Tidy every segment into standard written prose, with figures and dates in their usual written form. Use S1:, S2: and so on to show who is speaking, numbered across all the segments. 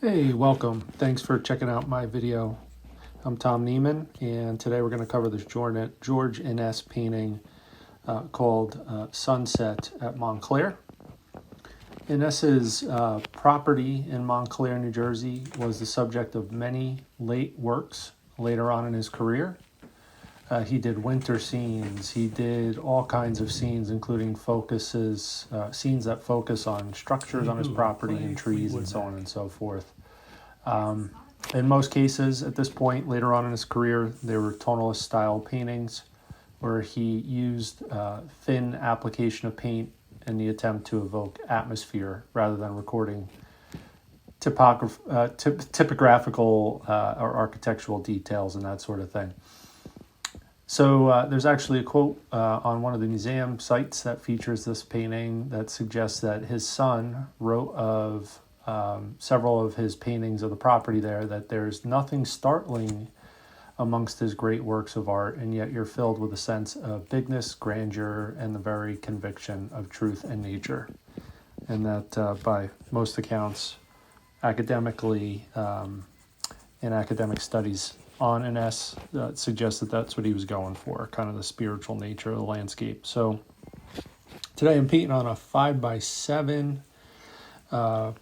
S1: Hey, welcome. Thanks for checking out my video. I'm Tom Neiman, and today we're going to cover this George Inness painting called Sunset at Montclair. Inness's property in Montclair, New Jersey was the subject of many late works later on in his career. He did winter scenes. He did all kinds of scenes, including scenes that focus on structures on his property and trees and so on and so forth. In most cases, at this point, later on in his career, they were tonalist style paintings where he used thin application of paint in the attempt to evoke atmosphere rather than recording typographical or architectural details and that sort of thing. So there's actually a quote on one of the museum sites that features this painting that suggests that his son wrote of several of his paintings of the property there that there's nothing startling amongst his great works of art, and yet you're filled with a sense of bigness, grandeur, and the very conviction of truth and nature. And that by most accounts, academically, in academic studies on Inness, suggests that that's what he was going for, kind of the spiritual nature of the landscape. So today I'm painting on a 5x7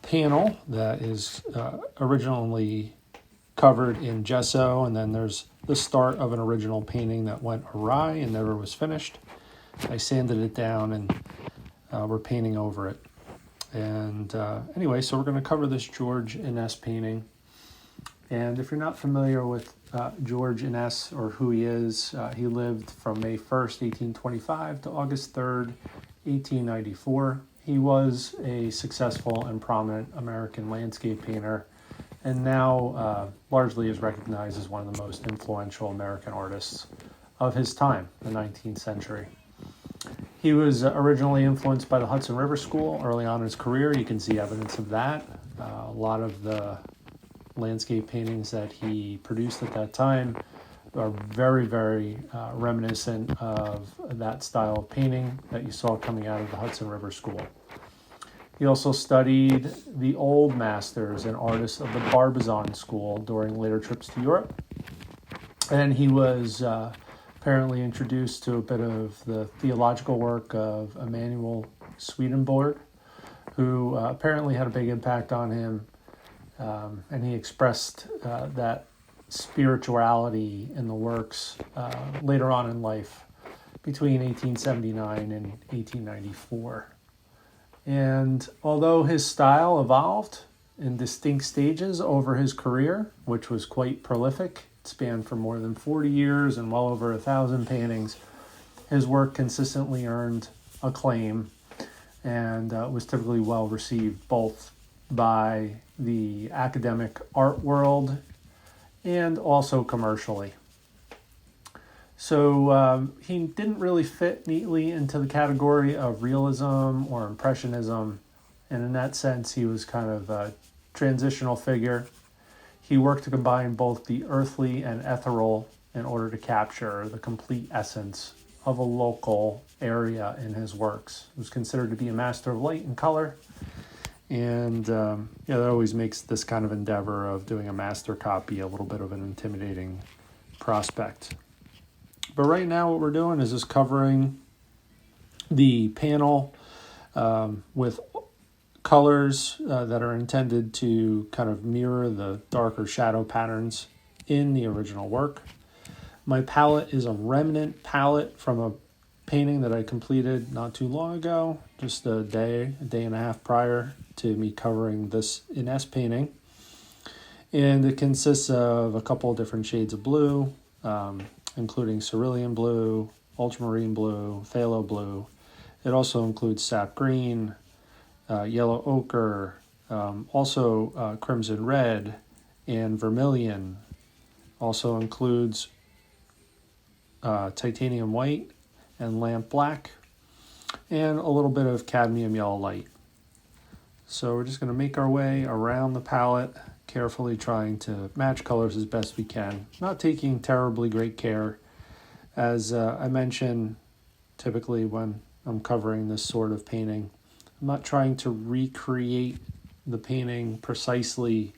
S1: panel that is originally covered in gesso, and then there's the start of an original painting that went awry and never was finished. I sanded it down and we're painting over it. And anyway, so we're going to cover this George Inness painting. And if you're not familiar with George Inness or who he is, he lived from May 1st, 1825 to August 3rd, 1894. He was a successful and prominent American landscape painter, and now largely is recognized as one of the most influential American artists of his time, the 19th century. He was originally influenced by the Hudson River School early on in his career. You can see evidence of that. A lot of the landscape paintings that he produced at that time are very, very reminiscent of that style of painting that you saw coming out of the Hudson River School. He also studied the old masters and artists of the Barbizon School during later trips to Europe. And he was apparently introduced to a bit of the theological work of Emanuel Swedenborg, who apparently had a big impact on him. And he expressed that spirituality in the works later on in life between 1879 and 1894. And although his style evolved in distinct stages over his career, which was quite prolific, it spanned for more than 40 years and well over 1,000 paintings, his work consistently earned acclaim and was typically well received both by the academic art world and also commercially. So he didn't really fit neatly into the category of realism or impressionism, and in that sense he was kind of a transitional figure. He worked to combine both the earthly and ethereal in order to capture the complete essence of a local area in his works. He was considered to be a master of light and color. And that always makes this kind of endeavor of doing a master copy a little bit of an intimidating prospect. But right now what we're doing is just covering the panel with colors that are intended to kind of mirror the darker shadow patterns in the original work. My palette is a remnant palette from a painting that I completed not too long ago, just a day and a half prior to me covering this Inness painting. And it consists of a couple of different shades of blue, including cerulean blue, ultramarine blue, phthalo blue. It also includes sap green, yellow ochre, also crimson red, and vermilion. Also includes titanium white and lamp black, and a little bit of cadmium yellow light. So we're just going to make our way around the palette, carefully trying to match colors as best we can, not taking terribly great care. As I mentioned, typically when I'm covering this sort of painting, I'm not trying to recreate the painting precisely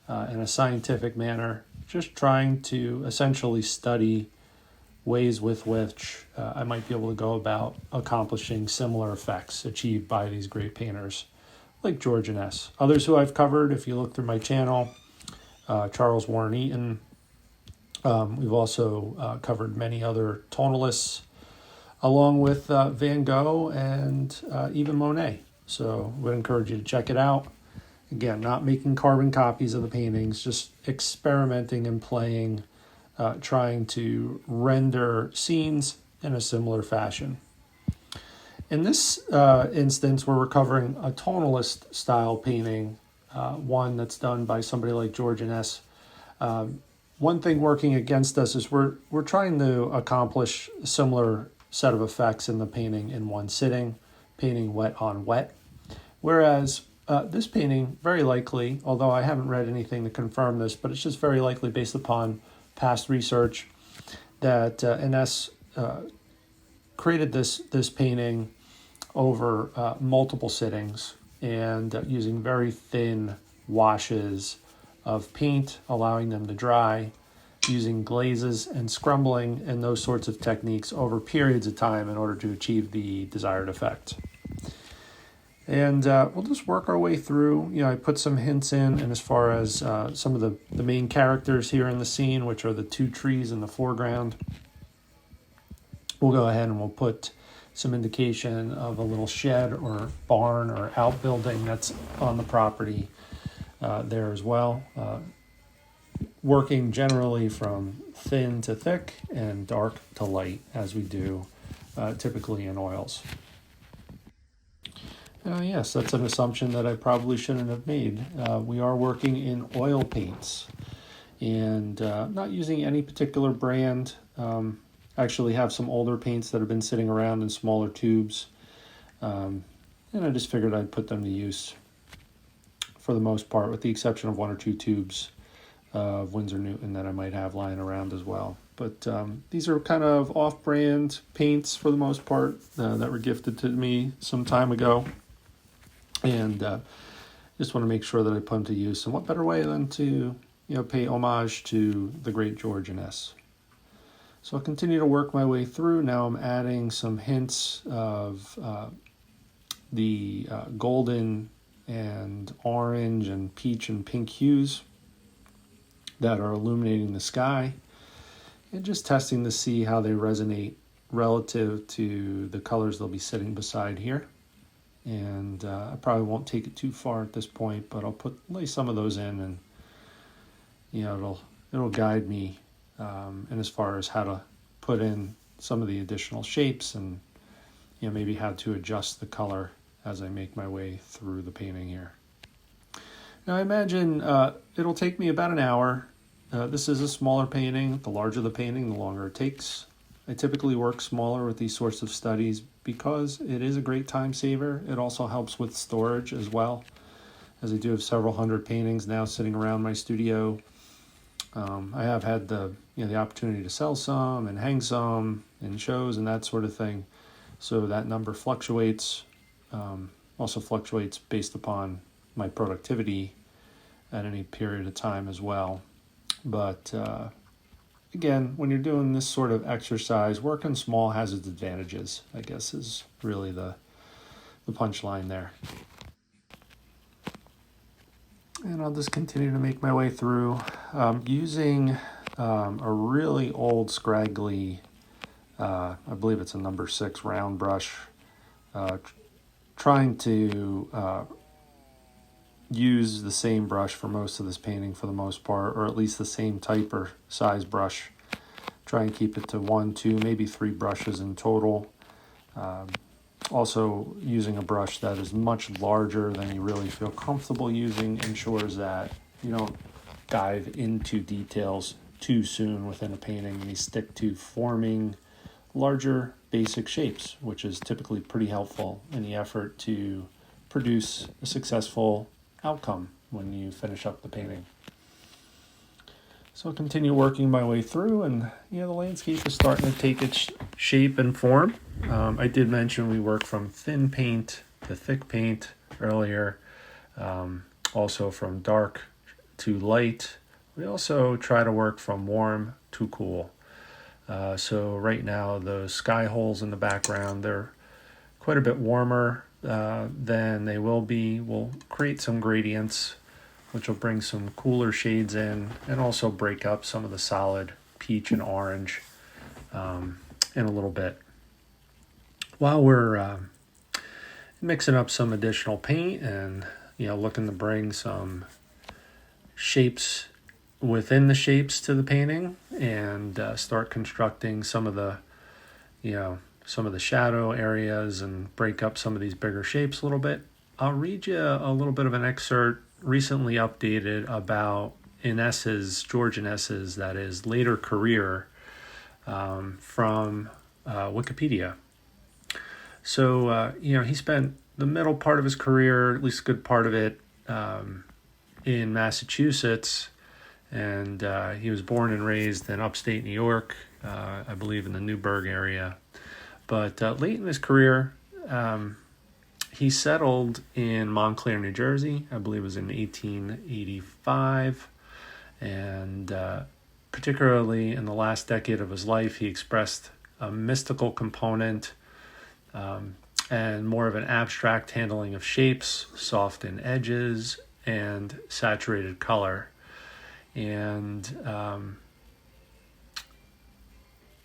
S1: in a scientific manner, just trying to essentially study ways with which I might be able to go about accomplishing similar effects achieved by these great painters like George Inness. Others who I've covered, if you look through my channel, Charles Warren Eaton. We've also covered many other tonalists, along with Van Gogh and even Monet. So I would encourage you to check it out. Again, not making carbon copies of the paintings, just experimenting and playing, trying to render scenes in a similar fashion. In this instance, we're recovering a tonalist style painting, one that's done by somebody like George Inness. One thing working against us is we're trying to accomplish a similar set of effects in the painting in one sitting, painting wet on wet. Whereas this painting, very likely, although I haven't read anything to confirm this, but it's just very likely based upon past research that Inness created this painting over multiple sittings and using very thin washes of paint, allowing them to dry, using glazes and scrumbling and those sorts of techniques over periods of time in order to achieve the desired effect. And we'll just work our way through. I put some hints in, and as far as some of the main characters here in the scene, which are the two trees in the foreground, we'll go ahead and we'll put some indication of a little shed or barn or outbuilding that's on the property there as well. Working generally from thin to thick and dark to light, as we do typically in oils. Yes, that's an assumption that I probably shouldn't have made. We are working in oil paints and not using any particular brand. I actually have some older paints that have been sitting around in smaller tubes, and I just figured I'd put them to use for the most part, with the exception of one or two tubes of Winsor Newton that I might have lying around as well. But these are kind of off-brand paints for the most part that were gifted to me some time ago. And just want to make sure that I put them to use. And what better way than to pay homage to the great George Inness. So I'll continue to work my way through. Now I'm adding some hints of the golden and orange and peach and pink hues that are illuminating the sky, and just testing to see how they resonate relative to the colors they'll be sitting beside here. And I probably won't take it too far at this point, but I'll lay some of those in, and it'll guide me and as far as how to put in some of the additional shapes, and maybe how to adjust the color as I make my way through the painting here. Now I imagine it'll take me about an hour. This is a smaller painting. The larger the painting, the longer it takes. I typically work smaller with these sorts of studies because it is a great time saver. It also helps with storage as well, as I do have several hundred paintings now sitting around my studio. I have had the opportunity to sell some and hang some in shows and that sort of thing. So that number fluctuates, also fluctuates based upon my productivity at any period of time as well. But again, when you're doing this sort of exercise, working small has its advantages, I guess, is really the punchline there. And I'll just continue to make my way through using a really old, scraggly, I believe it's a number 6 round brush, trying to use the same brush for most of this painting for the most part, or at least the same type or size brush. Try and keep it to 1, 2, maybe 3 brushes in total. Also, using a brush that is much larger than you really feel comfortable using ensures that you don't dive into details too soon within a painting, and you stick to forming larger basic shapes, which is typically pretty helpful in the effort to produce a successful outcome when you finish up the painting. So I'll continue working my way through, and the landscape is starting to take its shape and form. I did mention we work from thin paint to thick paint earlier, also from dark to light. We also try to work from warm to cool. So right now, those sky holes in the background, they're quite a bit warmer than they will be. We'll create some gradients, which will bring some cooler shades in and also break up some of the solid peach and orange in a little bit. While we're mixing up some additional paint and looking to bring some shapes within the shapes to the painting and start constructing some of the shadow areas and break up some of these bigger shapes a little bit, I'll read you a little bit of an excerpt recently updated about George Inness's, that is, later career from Wikipedia. So, he spent the middle part of his career, at least a good part of it, in Massachusetts, and he was born and raised in upstate New York, I believe in the Newburgh area. But late in his career, he settled in Montclair, New Jersey. I believe it was in 1885. And particularly in the last decade of his life, he expressed a mystical component and more of an abstract handling of shapes, soft in edges, and saturated color. And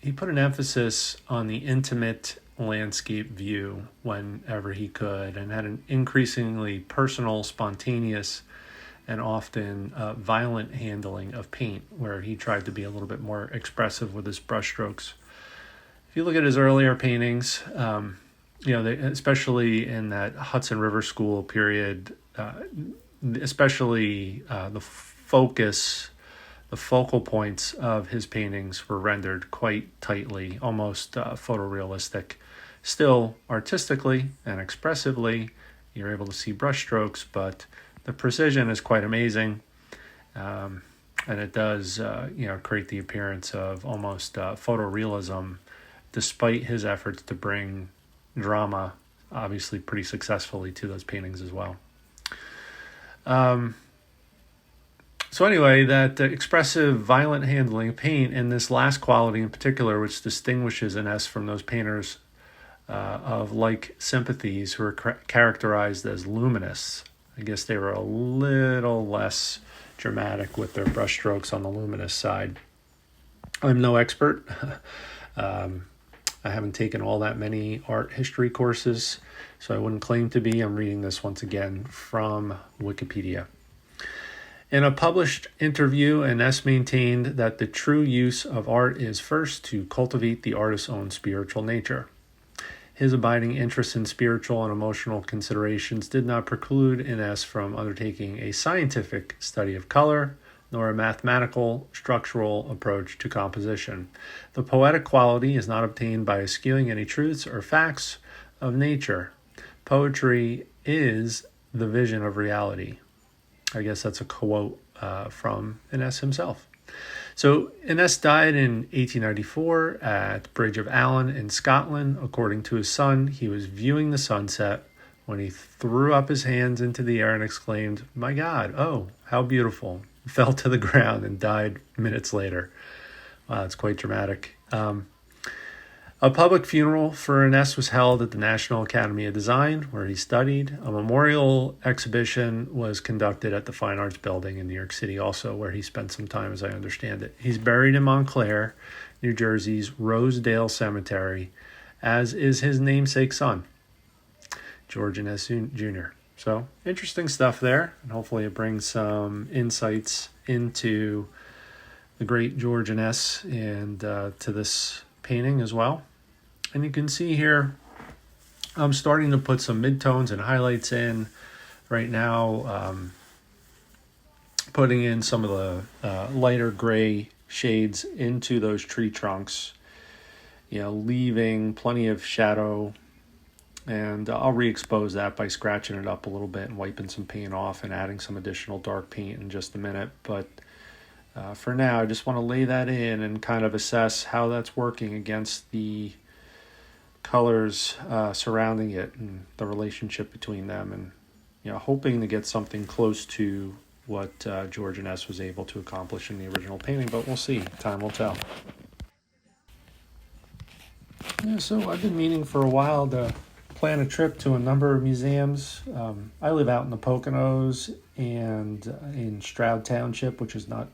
S1: he put an emphasis on the intimate landscape view whenever he could, and had an increasingly personal, spontaneous, and often violent handling of paint, where he tried to be a little bit more expressive with his brushstrokes. If you look at his earlier paintings, especially in that Hudson River School period, especially the focal points of his paintings were rendered quite tightly, almost photorealistic. Still, artistically and expressively, you're able to see brushstrokes, but the precision is quite amazing, and it does, create the appearance of almost photorealism, despite his efforts to bring drama, obviously pretty successfully, to those paintings as well. So anyway, that expressive, violent handling of paint, and this last quality in particular, which distinguishes Inness from those painters of like sympathies who are characterized as luminous. I guess they were a little less dramatic with their brushstrokes on the luminous side. I'm no expert. I haven't taken all that many art history courses, so I wouldn't claim to be. I'm reading this once again from Wikipedia. In a published interview, Inness maintained that the true use of art is first to cultivate the artist's own spiritual nature. His abiding interest in spiritual and emotional considerations did not preclude Inness from undertaking a scientific study of color, nor a mathematical, structural approach to composition. The poetic quality is not obtained by eschewing any truths or facts of nature. Poetry is the vision of reality. I guess that's a quote from Inness himself. So Inness died in 1894 at Bridge of Allan in Scotland. According to his son, he was viewing the sunset when he threw up his hands into the air and exclaimed, "My God, oh, how beautiful," fell to the ground and died minutes later. Wow, that's quite dramatic. A public funeral for Inness was held at the National Academy of Design, where he studied. A memorial exhibition was conducted at the Fine Arts Building in New York City also, where he spent some time, as I understand it. He's buried in Montclair, New Jersey's Rosedale Cemetery, as is his namesake son, George Inness Jr. So, interesting stuff there, and hopefully it brings some insights into the great George Inness and to this painting as well. And you can see here, I'm starting to put some midtones and highlights in right now, putting in some of the lighter gray shades into those tree trunks, leaving plenty of shadow. And I'll re-expose that by scratching it up a little bit and wiping some paint off and adding some additional dark paint in just a minute. But for now, I just want to lay that in and kind of assess how that's working against the colors surrounding it and the relationship between them, and hoping to get something close to what George Inness was able to accomplish in the original painting, but we'll see. Time will tell. Yeah, so I've been meaning for a while to plan a trip to a number of museums. I live out in the Poconos and in Stroud Township, which is not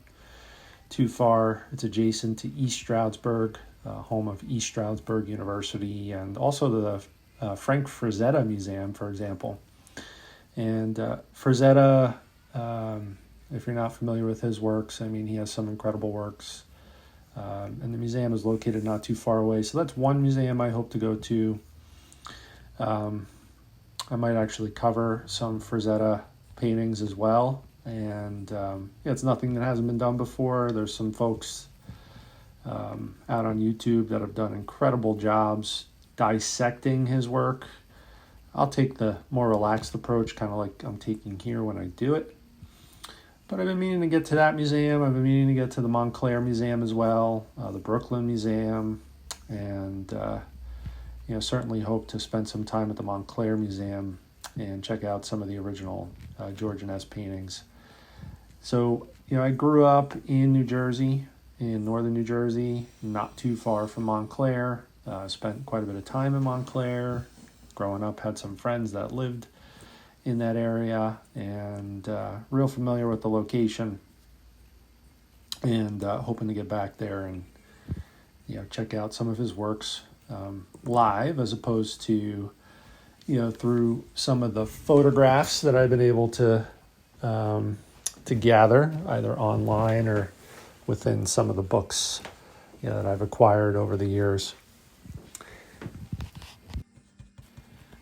S1: too far. It's adjacent to East Stroudsburg, home of East Stroudsburg University, and also the Frank Frazetta Museum, for example. And Frazetta, if you're not familiar with his works, I mean, he has some incredible works. And the museum is located not too far away. So that's one museum I hope to go to. I might actually cover some Frazetta paintings as well. And it's nothing that hasn't been done before. There's some folks out on YouTube that have done incredible jobs dissecting his work. I'll take the more relaxed approach, kind of like I'm taking here when I do it. But I've been meaning to get to that museum. I've been meaning to get to the Montclair Museum as well, the Brooklyn Museum, and certainly hope to spend some time at the Montclair Museum and check out some of the original George Inness paintings. So, I grew up in New Jersey, in northern New Jersey, not too far from Montclair. Spent quite a bit of time in Montclair. Growing up, had some friends that lived in that area, and real familiar with the location, and hoping to get back there and check out some of his works live, as opposed to through some of the photographs that I've been able to gather either online or within some of the books that I've acquired over the years.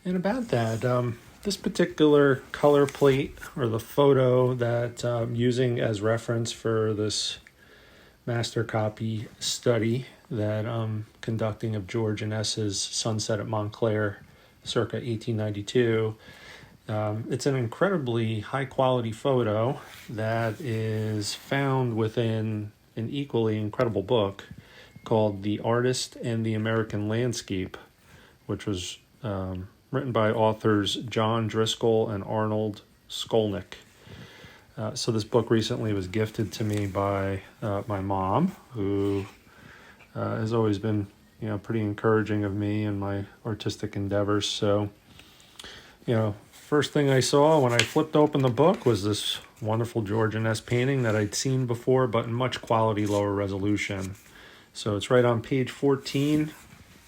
S1: And about that, this particular color plate, or the photo that I'm using as reference for this master copy study that I'm conducting of George Inness's Sunset at Montclair, circa 1892, it's an incredibly high quality photo that is found within an equally incredible book called The Artist and the American Landscape, which was written by authors John Driscoll and Arnold Skolnick. So this book recently was gifted to me by my mom, who has always been, pretty encouraging of me and my artistic endeavors. So, first thing I saw when I flipped open the book was this wonderful George Inness painting that I'd seen before, but in much quality, lower resolution. So it's right on page 14.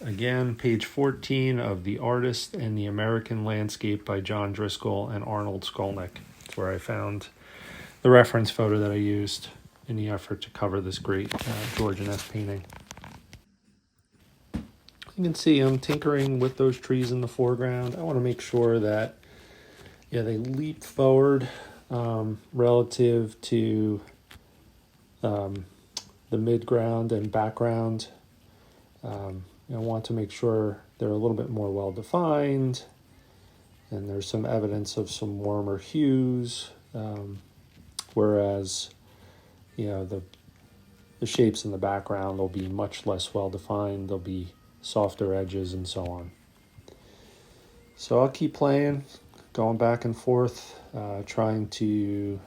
S1: Again, page 14 of The Artist and the American Landscape by John Driscoll and Arnold Skolnick. That's where I found the reference photo that I used in the effort to cover this great George Inness painting. You can see I'm tinkering with those trees in the foreground. I want to make sure that they leap forward relative to the midground and background. I want to make sure they're a little bit more well-defined, and there's some evidence of some warmer hues, whereas, the shapes in the background will be much less well-defined. There'll be softer edges and so on. So I'll keep playing, going back and forth, trying to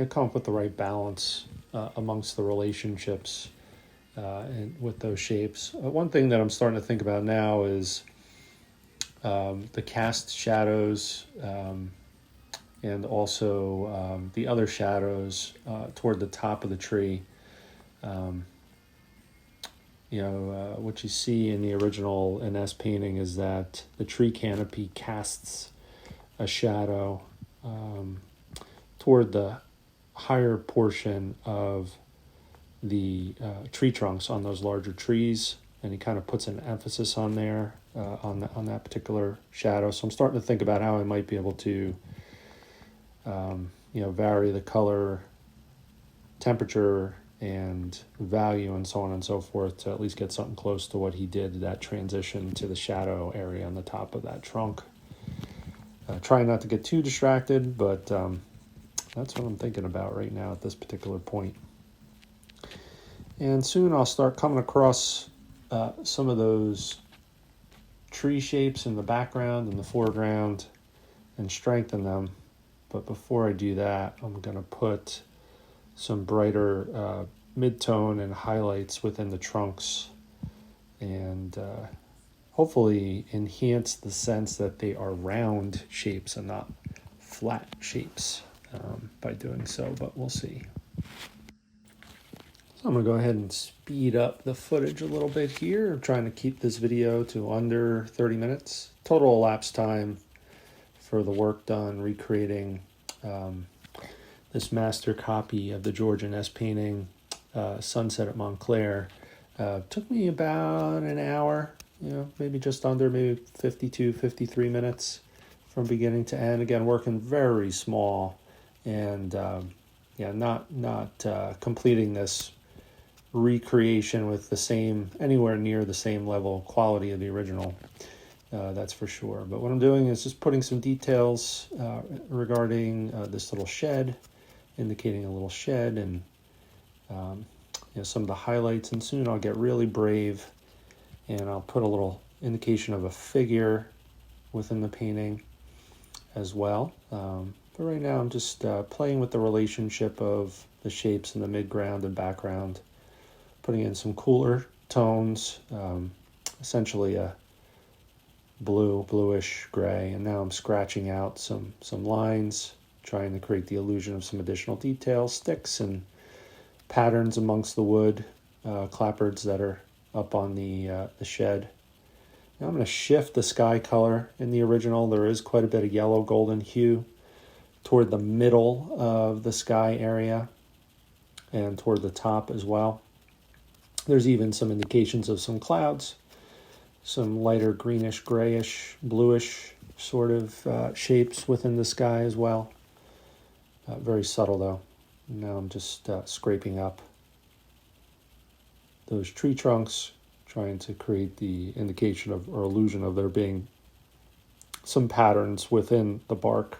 S1: come up with the right balance amongst the relationships and with those shapes. One thing that I'm starting to think about now is the cast shadows and also the other shadows toward the top of the tree. What you see in the original Inness painting is that the tree canopy casts a shadow toward the higher portion of the tree trunks on those larger trees, and he kind of puts an emphasis on there on that particular shadow. So I'm starting to think about how I might be able to vary the color, temperature, and value, and so on and so forth, to at least get something close to what he did, that transition to the shadow area on the top of that trunk. Trying not to get too distracted, but that's what I'm thinking about right now at this particular point. And soon I'll start coming across some of those tree shapes in the background and the foreground and strengthen them But before I do that, I'm going to put some brighter mid-tone and highlights within the trunks and hopefully enhance the sense that they are round shapes and not flat shapes by doing so, but we'll see. So I'm going to go ahead and speed up the footage a little bit here. I'm trying to keep this video to under 30 minutes. Total elapsed time for the work done recreating this master copy of the George Inness painting, Sunset at Montclair. Took me about an hour, maybe just under, maybe 52, 53 minutes from beginning to end. Again, working very small and not completing this recreation with anywhere near the same level of quality of the original. That's for sure. But what I'm doing is just putting some details regarding this little shed, indicating a little shed, and some of the highlights. And soon I'll get really brave, and I'll put a little indication of a figure within the painting as well. But right now I'm just playing with the relationship of the shapes in the midground and background, putting in some cooler tones, essentially a bluish gray, and now I'm scratching out some lines, trying to create the illusion of some additional details, sticks and patterns amongst the wood clapboards that are up on the shed. Now I'm going to shift the sky color. In the original, there is quite a bit of yellow golden hue toward the middle of the sky area and toward the top as well. There's even some indications of some clouds, some lighter greenish, grayish, bluish sort of shapes within the sky as well. Very subtle though. Now I'm just scraping up those tree trunks, trying to create the indication of or illusion of there being some patterns within the bark,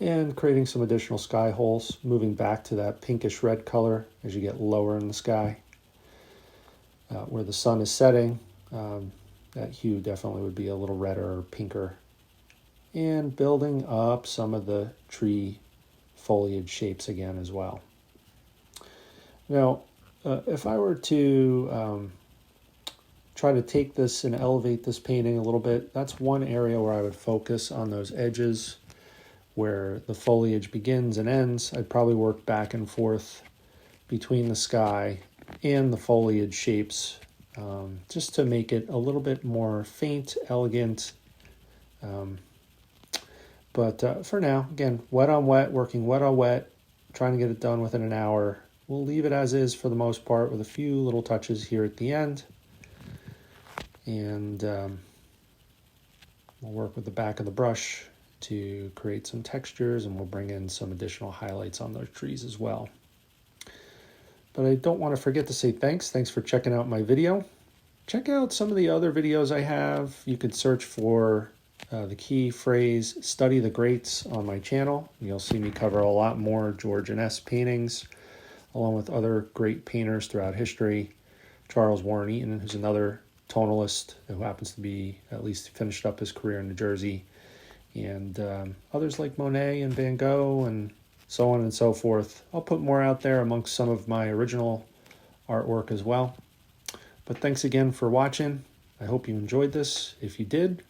S1: and creating some additional sky holes, moving back to that pinkish red color as you get lower in the sky. Where the sun is setting, that hue definitely would be a little redder or pinker. And building up some of the tree foliage shapes again as well. Now, if I were to try to take this and elevate this painting a little bit, that's one area where I would focus on those edges where the foliage begins and ends. I'd probably work back and forth between the sky and the foliage shapes, just to make it a little bit more faint, elegant. But for now, again, wet on wet, working wet on wet, trying to get it done within an hour. We'll leave it as is for the most part with a few little touches here at the end. And we'll work with the back of the brush to create some textures, and we'll bring in some additional highlights on those trees as well. But I don't want to forget to say thanks. Thanks for checking out my video. Check out some of the other videos I have. You could search for the key phrase, Study the Greats, on my channel. You'll see me cover a lot more George Inness paintings, along with other great painters throughout history. Charles Warren Eaton, who's another tonalist who happens to be, at least finished up his career in New Jersey. And others like Monet and Van Gogh and so on and so forth. I'll put more out there amongst some of my original artwork as well. But thanks again for watching. I hope you enjoyed this. If you did,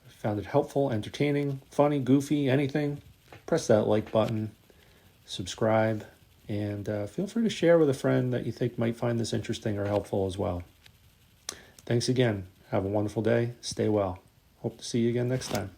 S1: found it helpful, entertaining, funny, goofy, anything, press that like button, subscribe, and feel free to share with a friend that you think might find this interesting or helpful as well. Thanks again. Have a wonderful day. Stay well. Hope to see you again next time.